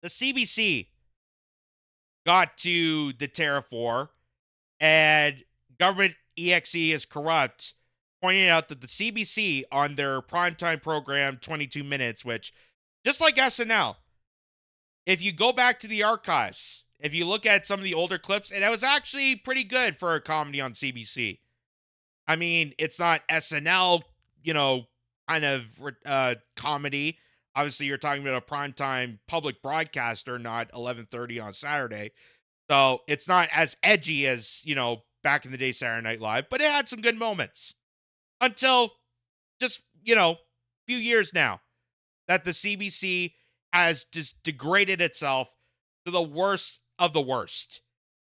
the CBC got to the tariff war, and government EXE is corrupt, pointing out that the CBC on their primetime program, 22 Minutes, which, just like SNL, if you go back to the archives, if you look at some of the older clips, and it was actually pretty good for a comedy on CBC. I mean, it's not SNL, kind of comedy. Obviously, you're talking about a primetime public broadcaster, not 11:30 on Saturday. So it's not as edgy as, back in the day Saturday Night Live, but it had some good moments. Until just, few years now that the CBC has just degraded itself to the worst of the worst.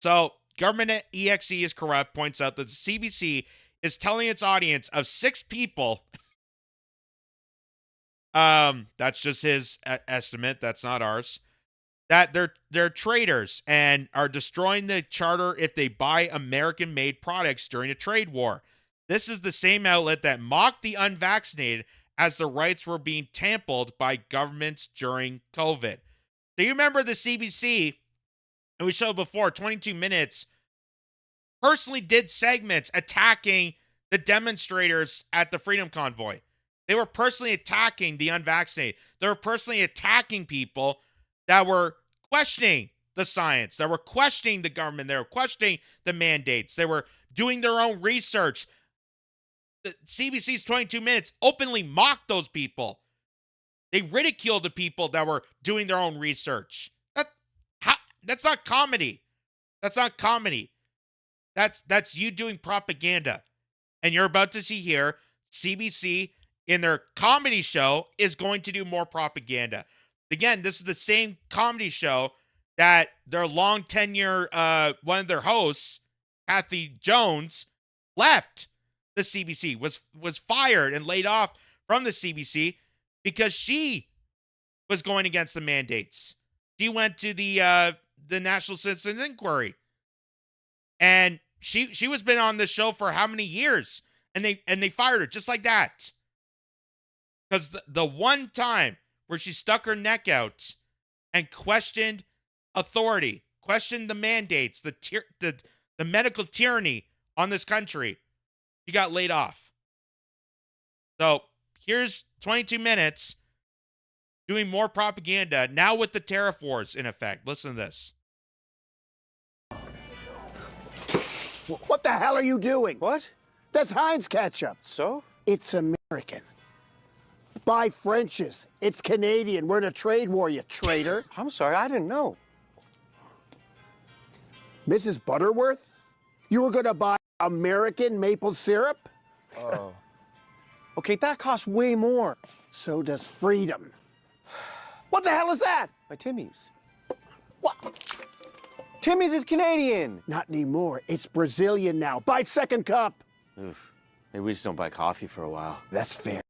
So government EXE is corrupt, points out that the CBC is telling its audience of 6 people. That's just his estimate. That's not ours. That they're traitors and are destroying the charter if they buy American-made products during a trade war. This is the same outlet that mocked the unvaccinated as the rights were being tampered by governments during COVID. Do you remember the CBC, and we showed before, 22 Minutes, personally did segments attacking the demonstrators at the Freedom Convoy. They were personally attacking the unvaccinated. They were personally attacking people that were questioning the science, that were questioning the government, they were questioning the mandates, they were doing their own research. The CBC's 22 Minutes openly mocked those people. They ridiculed the people that were doing their own research. That's not comedy. That's not comedy. That's you doing propaganda. And you're about to see here, CBC in their comedy show is going to do more propaganda. Again, this is the same comedy show that their long tenure, one of their hosts, Kathy Jones, left the CBC, was fired and laid off from the CBC because she was going against the mandates. She went to the National Citizens Inquiry, and she was been on this show for how many years, and they fired her just like that because the one time where she stuck her neck out and questioned authority, questioned the mandates, the medical tyranny on this country, she got laid off. So here's 22 Minutes doing more propaganda, now with the tariff wars in effect. Listen to this. What the hell are you doing? What? That's Heinz ketchup. So? It's American. Buy French's. It's Canadian. We're in a trade war, you traitor. I'm sorry, I didn't know. Mrs. Butterworth? You were gonna buy American maple syrup? Oh. Okay, that costs way more. So does freedom. What the hell is that? My Timmy's. What? Timmy's is Canadian. Not anymore. It's Brazilian now. Buy second cup. Oof. Maybe we just don't buy coffee for a while. That's fair.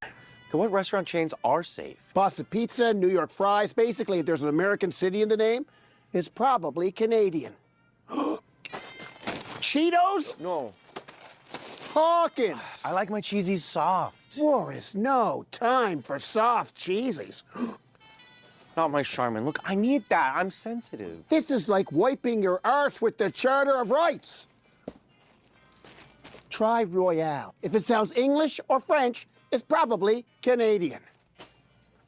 Okay, what restaurant chains are safe? Boston Pizza, New York Fries. Basically, if there's an American city in the name, it's probably Canadian. Cheetos? No. Hawkins. I like my cheesies soft. War is no time for soft cheesies. Not my Charmin. Look, I need that. I'm sensitive. This is like wiping your arse with the Charter of Rights. Try Royale. If it sounds English or French, it's probably Canadian.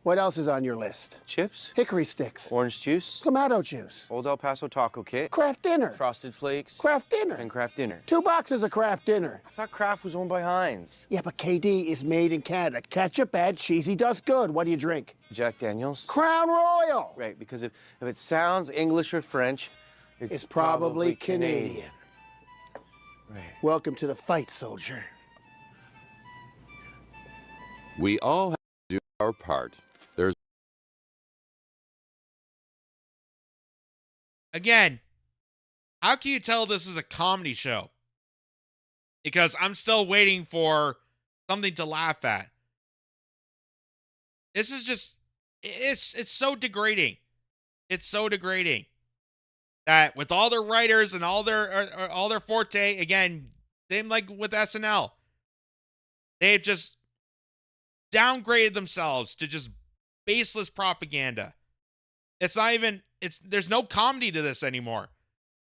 What else is on your list? Chips? Hickory sticks. Orange juice? Clamato juice. Old El Paso taco kit? Kraft dinner. Frosted Flakes? Kraft dinner. And Kraft dinner. 2 boxes of Kraft dinner. I thought Kraft was owned by Heinz. Yeah, but KD is made in Canada. Ketchup bad, cheesy does good. What do you drink? Jack Daniels? Crown Royal. Right, because if it sounds English or French, It's probably Canadian. Right. Welcome to the fight, soldier. We all have to do our part. There's Again, how can you tell this is a comedy show? Because I'm still waiting for something to laugh at. This is just, it's so degrading. It's so degrading that with all their writers and all their forte, again, same like with SNL, they've just downgraded themselves to just baseless propaganda. It's not even, there's no comedy to this anymore.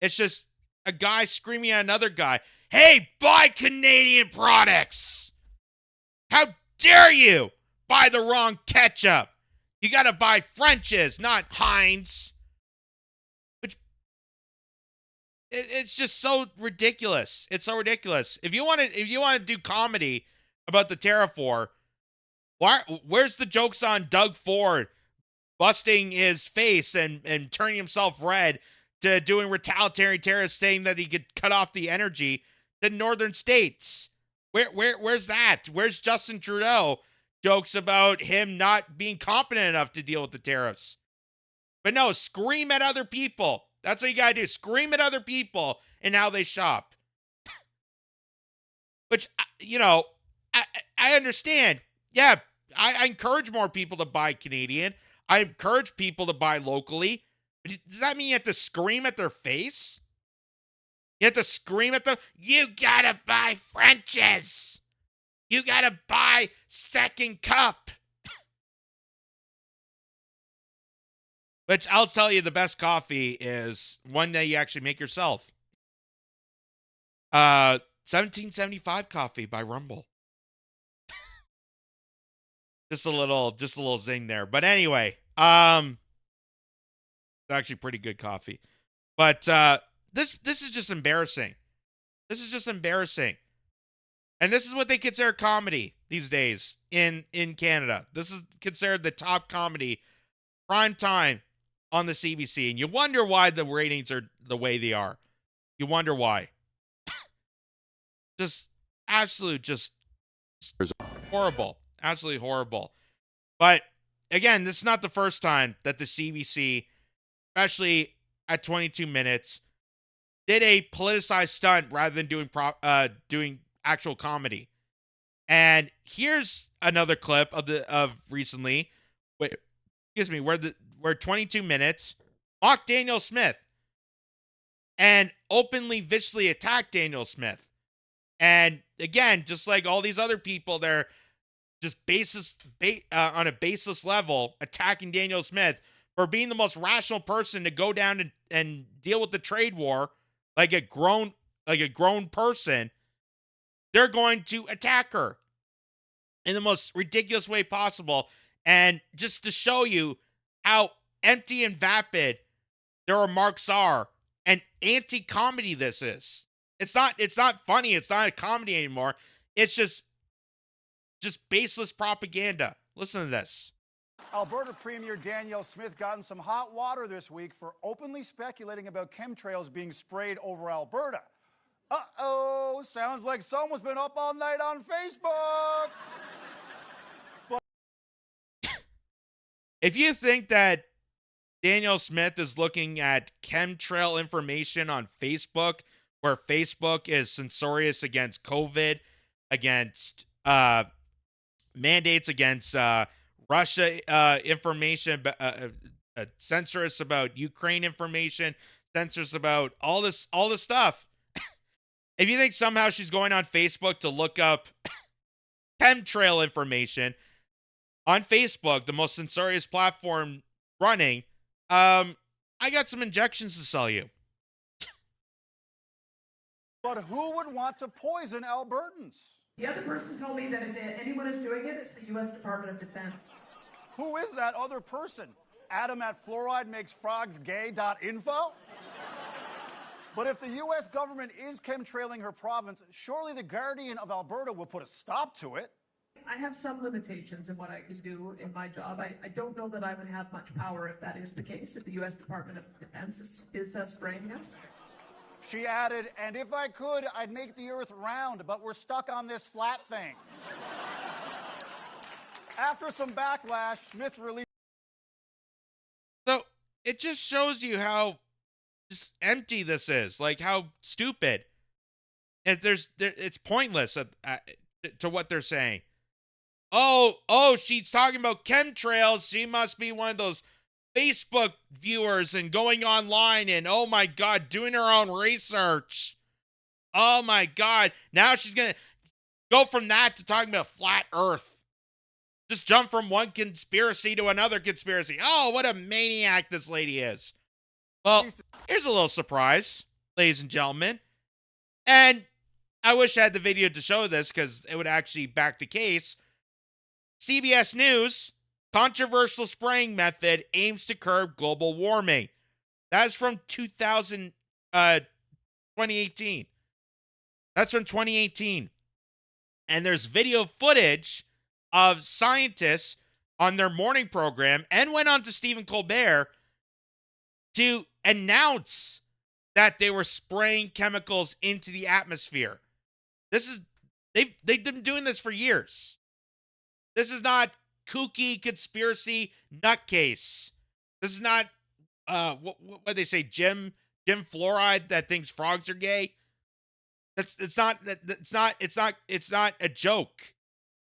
It's just a guy screaming at another guy, hey, buy Canadian products. How dare you buy the wrong ketchup? You got to buy French's, not Heinz. Which, it's just so ridiculous. It's so ridiculous. If you want to do comedy about the tariff war, where's the jokes on Doug Ford busting his face and turning himself red to doing retaliatory tariffs, saying that he could cut off the energy to northern states? Where's that? Where's Justin Trudeau jokes about him not being competent enough to deal with the tariffs? But no, scream at other people. That's what you gotta do. Scream at other people and how they shop. Which, you know, I understand. Yeah, I encourage more people to buy Canadian. I encourage people to buy locally. But does that mean you have to scream at their face? You have to scream at them, you gotta buy French's. You gotta buy Second Cup. Which I'll tell you, the best coffee is one that you actually make yourself. 1775 coffee by Rumble. Just a little zing there. But anyway, it's actually pretty good coffee. But this is just embarrassing. This is just embarrassing. And this is what they consider comedy these days in Canada. This is considered the top comedy, prime time on the CBC. And you wonder why the ratings are the way they are. You wonder why. Just horrible. Absolutely horrible. But again, this is not the first time that the CBC, especially at 22 minutes, did a politicized stunt rather than doing actual comedy. And here's another clip of recently, where 22 minutes mocked Daniel Smith and openly viciously attacked Daniel Smith. And again, just like all these other people, they're just on a baseless level attacking Daniel Smith for being the most rational person to go down and deal with the trade war like a grown person. They're going to attack her in the most ridiculous way possible. And just to show you how empty and vapid their remarks are and anti-comedy this is. It's not funny. It's not a comedy anymore. It's just baseless propaganda. Listen to this. Alberta Premier Danielle Smith got in some hot water this week for openly speculating about chemtrails being sprayed over Alberta. Uh-oh, sounds like someone's been up all night on Facebook. If you think that Daniel Smith is looking at chemtrail information on Facebook, where Facebook is censorious against COVID, against mandates, against Russia information, censorious about Ukraine information, censors about all this stuff. If you think somehow she's going on Facebook to look up chemtrail information on Facebook, the most censorious platform running, I got some injections to sell you. But who would want to poison Albertans? The other person told me that if anyone is doing it, it's the U.S. Department of Defense. Who is that other person? Adam at fluoridemakesfrogsgay.info? But if the U.S. government is chemtrailing her province, surely the Guardian of Alberta will put a stop to it. I have some limitations in what I can do in my job. I don't know that I would have much power if that is the case, if the U.S. Department of Defense is spraying us. She added, and if I could, I'd make the earth round, but we're stuck on this flat thing. After some backlash, Smith released... So it just shows you how just empty this is, like how stupid. It's pointless to what they're saying. Oh, she's talking about chemtrails. She must be one of those Facebook viewers and going online and, oh my God, doing her own research. Oh my God. Now she's going to go from that to talking about flat earth. Just jump from one conspiracy to another conspiracy. Oh, what a maniac this lady is. Well, here's a little surprise, ladies and gentlemen. And I wish I had the video to show this because it would actually back the case. CBS News, controversial spraying method aims to curb global warming. That's from 2018. That's from 2018. And there's video footage of scientists on their morning program and went on to Stephen Colbert to announce that they were spraying chemicals into the atmosphere. They've been doing this for years. This is not kooky conspiracy nutcase. This is not what they say, Jim Fluoride that thinks frogs are gay. It's not a joke.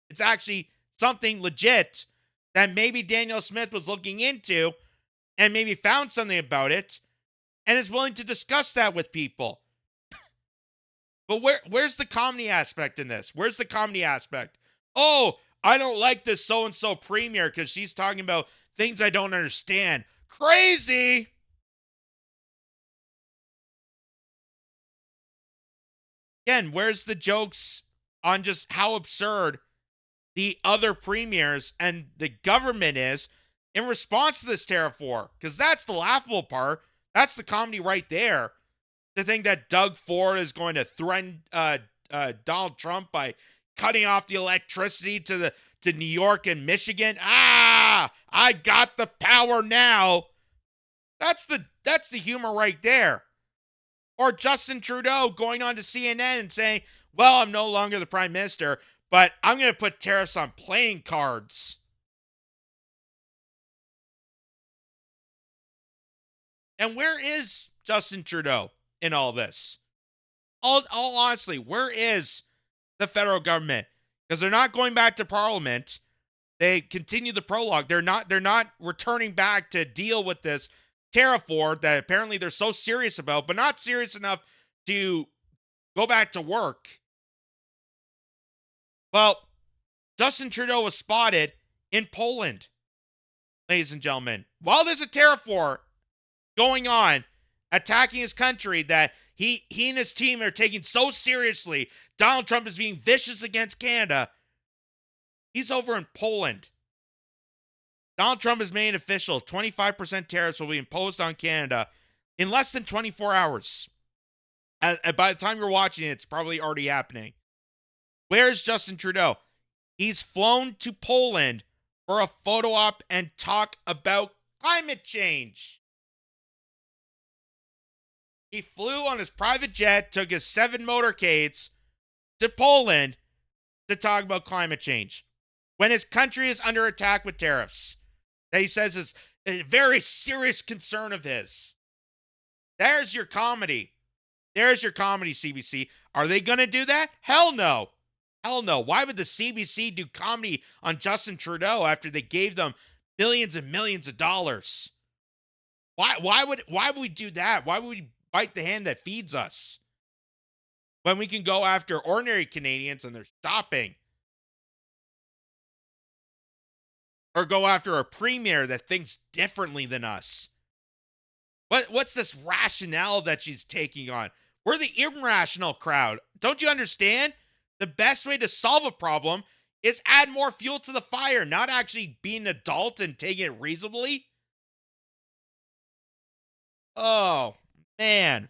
It's actually something legit that maybe Daniel Smith was looking into and maybe found something about it and is willing to discuss that with people. But where's the comedy aspect in this? Where's the comedy aspect? Oh, I don't like this so-and-so premier because she's talking about things I don't understand. Crazy! Again, where's the jokes on just how absurd the other premiers and the government is in response to this tariff war? Because that's the laughable part. That's the comedy right there. To think that Doug Ford is going to threaten Donald Trump by cutting off the electricity to New York and Michigan. I got the power now. That's the humor right there. Or Justin Trudeau going on to CNN and saying, well, I'm no longer the prime minister, but I'm going to put tariffs on playing cards. And where is Justin Trudeau in all this? All honestly, where is the federal government? Because they're not going back to Parliament. They continue the prologue. They're not returning back to deal with this tariff war that apparently they're so serious about, but not serious enough to go back to work. Well, Justin Trudeau was spotted in Poland, ladies and gentlemen. While there's a tariff war going on, attacking his country that he and his team are taking so seriously, Donald Trump is being vicious against Canada. He's over in Poland. Donald Trump has made it official. 25% tariffs will be imposed on Canada in less than 24 hours. And by the time you're watching it, it's probably already happening. Where's Justin Trudeau? He's flown to Poland for a photo op and talk about climate change. He flew on his private jet, took his 7 motorcades to Poland to talk about climate change. When his country is under attack with tariffs, that he says is a very serious concern of his. There's your comedy. There's your comedy, CBC. Are they going to do that? Hell no. Hell no. Why would the CBC do comedy on Justin Trudeau after they gave them billions and millions of dollars? Why would we do that? Why would we bite the hand that feeds us when we can go after ordinary Canadians and they're stopping? Or go after a premier that thinks differently than us? What's this rationale that she's taking on? We're the irrational crowd. Don't you understand? The best way to solve a problem is add more fuel to the fire, not actually be an adult and taking it reasonably. Oh, man.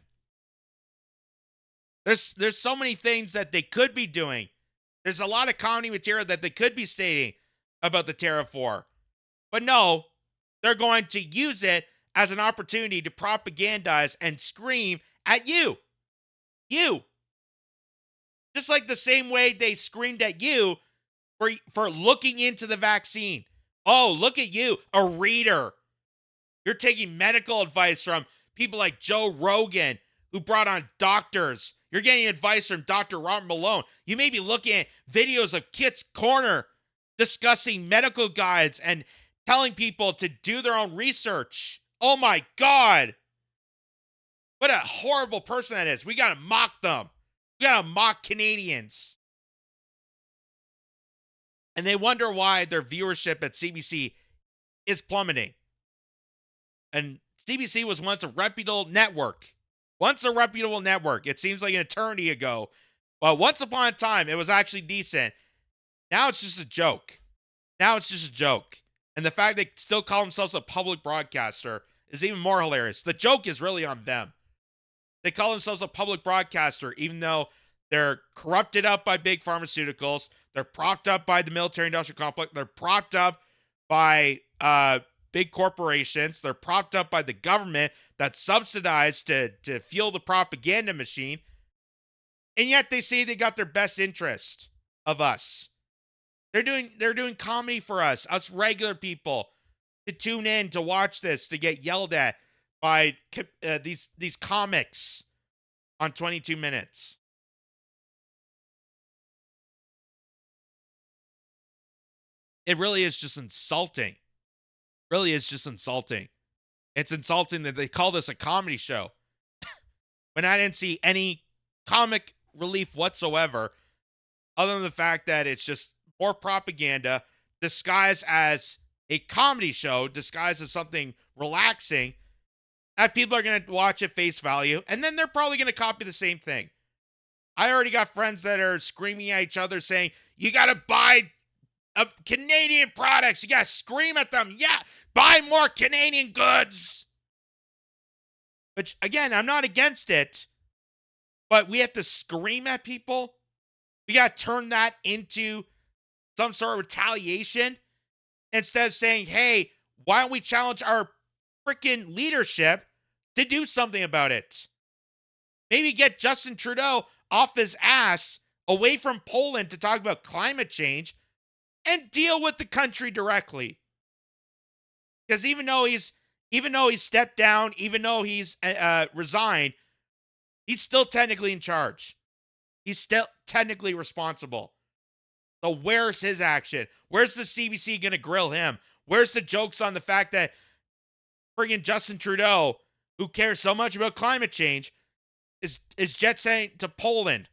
There's so many things that they could be doing. There's a lot of comedy material that they could be stating about the tariff war. But no, they're going to use it as an opportunity to propagandize and scream at you. You. Just like the same way they screamed at you for looking into the vaccine. Oh, look at you, a reader. You're taking medical advice from people like Joe Rogan, who brought on doctors. You're getting advice from Dr. Robert Malone. You may be looking at videos of Kitz Corner discussing medical guides and telling people to do their own research. Oh my God. What a horrible person that is. We got to mock them. We got to mock Canadians. And they wonder why their viewership at CBC is plummeting. And CBC was once a reputable network. Once a reputable network. It seems like an eternity ago. But once upon a time, it was actually decent. Now it's just a joke. Now it's just a joke. And the fact they still call themselves a public broadcaster is even more hilarious. The joke is really on them. They call themselves a public broadcaster, even though they're corrupted up by big pharmaceuticals. They're propped up by the military-industrial complex. They're propped up by big corporations. They're propped up by the government that's subsidized to fuel the propaganda machine. And yet they say they got their best interest of us. They're doing comedy for us regular people, to tune in, to watch this, to get yelled at by these comics on 22 minutes. It really is just insulting. Really is just insulting. It's insulting that they call this a comedy show. When I didn't see any comic relief whatsoever, other than the fact that it's just more propaganda disguised as a comedy show, disguised as something relaxing, that people are going to watch at face value, and then they're probably going to copy the same thing. I already got friends that are screaming at each other saying, you got to buy Canadian products. You got to scream at them. Yeah, buy more Canadian goods. Which, again, I'm not against it, but we have to scream at people. We got to turn that into some sort of retaliation instead of saying, hey, why don't we challenge our freaking leadership to do something about it? Maybe get Justin Trudeau off his ass away from Poland to talk about climate change and deal with the country directly. Because even though he's stepped down, even though he's resigned, he's still technically in charge. He's still technically responsible. So where's his action? Where's the CBC going to grill him? Where's the jokes on the fact that friggin' Justin Trudeau, who cares so much about climate change, is jet setting to Poland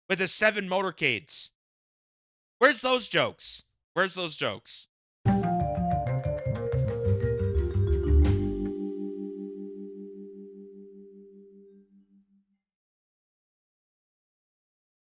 with his 7 motorcades? Where's those jokes? Where's those jokes?